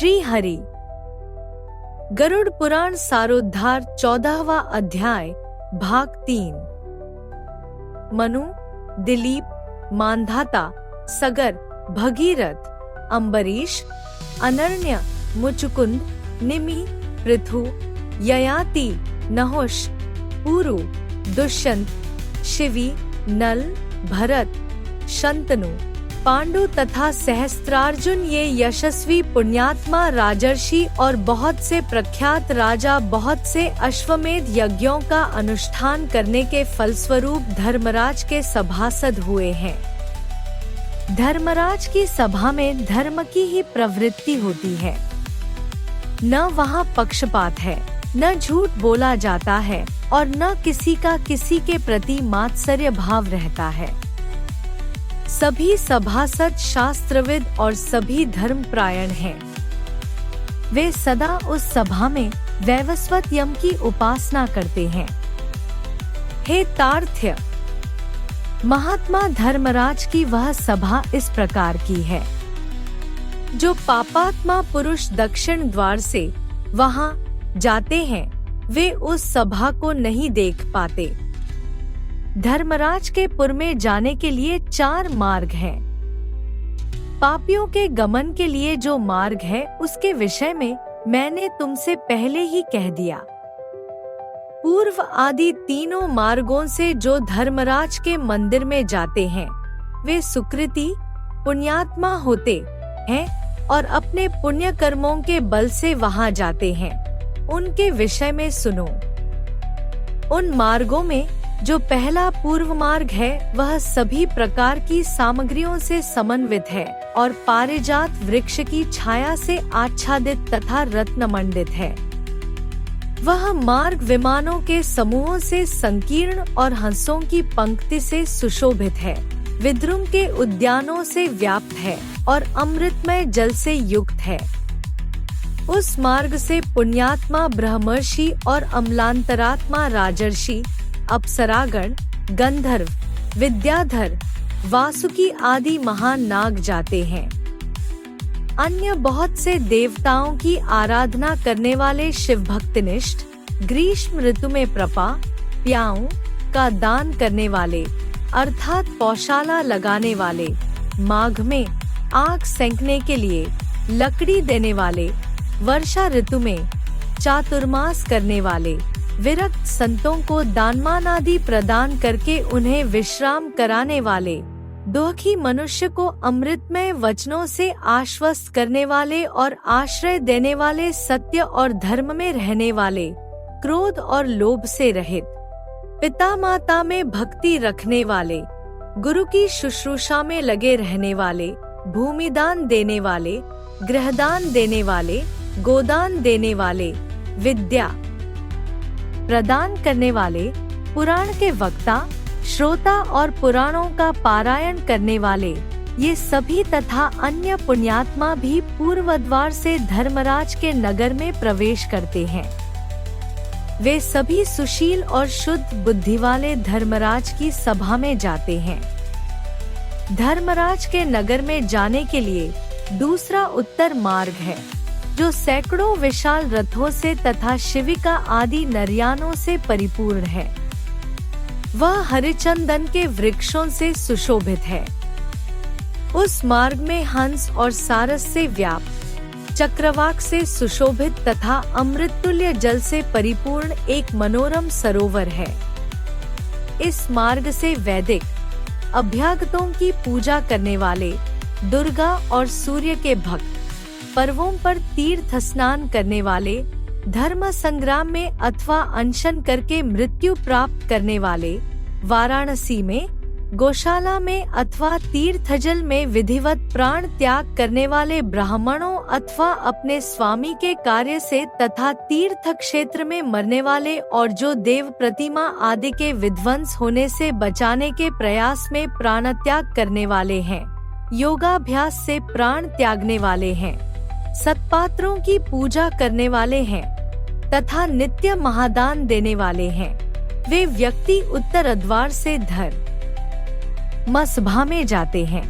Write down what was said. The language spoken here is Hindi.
श्री हरि। गरुड़ पुराण सारोद्धार 14वां अध्याय भाग 3। मनु, दिलीप, मांधाता, सगर, भगीरथ, अम्बरीश, अनर्ण्य, मुचुकुंद, निमि, पृथु, ययाति, नहुष, पुरु, दुष्यंत, शिवी, नल, भरत, शंतनु, पांडु तथा सहस्त्रार्जुन ये यशस्वी पुण्यात्मा राजर्षि और बहुत से प्रख्यात राजा बहुत से अश्वमेध यज्ञों का अनुष्ठान करने के फलस्वरूप धर्मराज के सभासद हुए हैं। धर्मराज की सभा में धर्म की ही प्रवृत्ति होती है, न वहाँ पक्षपात है, न झूठ बोला जाता है और न किसी का किसी के प्रति मात्सर्य भाव रहता है। सभी सभासद शास्त्रविद और सभी धर्मपरायण हैं। वे सदा उस सभा में वैवस्वत यम की उपासना करते हैं। हे तार्थ्य, महात्मा धर्मराज की वह सभा इस प्रकार की है। जो पापात्मा पुरुष दक्षिण द्वार से वहां जाते हैं वे उस सभा को नहीं देख पाते। धर्मराज के पुर में जाने के लिए 4 मार्ग हैं। पापियों के गमन के लिए जो मार्ग है उसके विषय में मैंने तुमसे पहले ही कह दिया। पूर्व आदि तीनों मार्गों से जो धर्मराज के मंदिर में जाते हैं वे सुकृति पुण्यात्मा होते हैं और अपने पुण्य कर्मों के बल से वहां जाते हैं। उनके विषय में सुनो। उन मार्गों में जो पहला पूर्व मार्ग है वह सभी प्रकार की सामग्रियों से समन्वित है और पारिजात वृक्ष की छाया से आच्छादित तथा रत्नमंडित है। वह मार्ग विमानों के समूहों से संकीर्ण और हंसों की पंक्ति से सुशोभित है, विद्रुम के उद्यानों से व्याप्त है और अमृतमय जल से युक्त है। उस मार्ग से पुण्यात्मा ब्रह्मर्षि और अम्लांतरात्मा राजर्षि, अप्सरागण, गंधर्व, विद्याधर, वासुकी आदि महान नाग जाते हैं। अन्य बहुत से देवताओं की आराधना करने वाले शिव भक्तिनिष्ठ, ग्रीष्म ऋतु में प्रपा प्याऊ का दान करने वाले अर्थात पौशाला लगाने वाले, माघ में आग सेंकने के लिए लकड़ी देने वाले, वर्षा ऋतु में चातुर्मास करने वाले, विरक्त संतों को दानमान आदि प्रदान करके उन्हें विश्राम कराने वाले, दुखी मनुष्य को अमृतमय वचनों से आश्वस्त करने वाले और आश्रय देने वाले, सत्य और धर्म में रहने वाले, क्रोध और लोभ से रहित, पिता माता में भक्ति रखने वाले, गुरु की शुश्रूषा में लगे रहने वाले, भूमिदान देने वाले, गृहदान देने वाले, गोदान देने वाले, विद्या प्रदान करने वाले, पुराण के वक्ता, श्रोता और पुराणों का पारायण करने वाले, ये सभी तथा अन्य पुण्यात्मा भी पूर्व द्वार से धर्मराज के नगर में प्रवेश करते हैं। वे सभी सुशील और शुद्ध बुद्धि वाले धर्मराज की सभा में जाते हैं। धर्मराज के नगर में जाने के लिए दूसरा उत्तर मार्ग है जो सैकड़ों विशाल रथों से तथा शिविका आदि नरयानों से परिपूर्ण है। वह हरिचंदन के वृक्षों से सुशोभित है। उस मार्ग में हंस और सारस से व्याप्त, चक्रवाक से सुशोभित तथा अमृततुल्य जल से परिपूर्ण एक मनोरम सरोवर है। इस मार्ग से वैदिक अभ्यागतों की पूजा करने वाले, दुर्गा और सूर्य के भक्त, पर्वों पर तीर्थ स्नान करने वाले, धर्म संग्राम में अथवा अनशन करके मृत्यु प्राप्त करने वाले, वाराणसी में, गौशाला में अथवा तीर्थजल में विधिवत प्राण त्याग करने वाले ब्राह्मणों अथवा अपने स्वामी के कार्य से तथा तीर्थ क्षेत्र में मरने वाले और जो देव प्रतिमा आदि के विध्वंस होने से बचाने के प्रयास में प्राण त्याग करने वाले हैं, योगाभ्यास से प्राण त्यागने वाले हैं, सत्पात्रों की पूजा करने वाले हैं तथा नित्य महादान देने वाले हैं। वे व्यक्ति उत्तर द्वार से धर्म सभा में जाते हैं।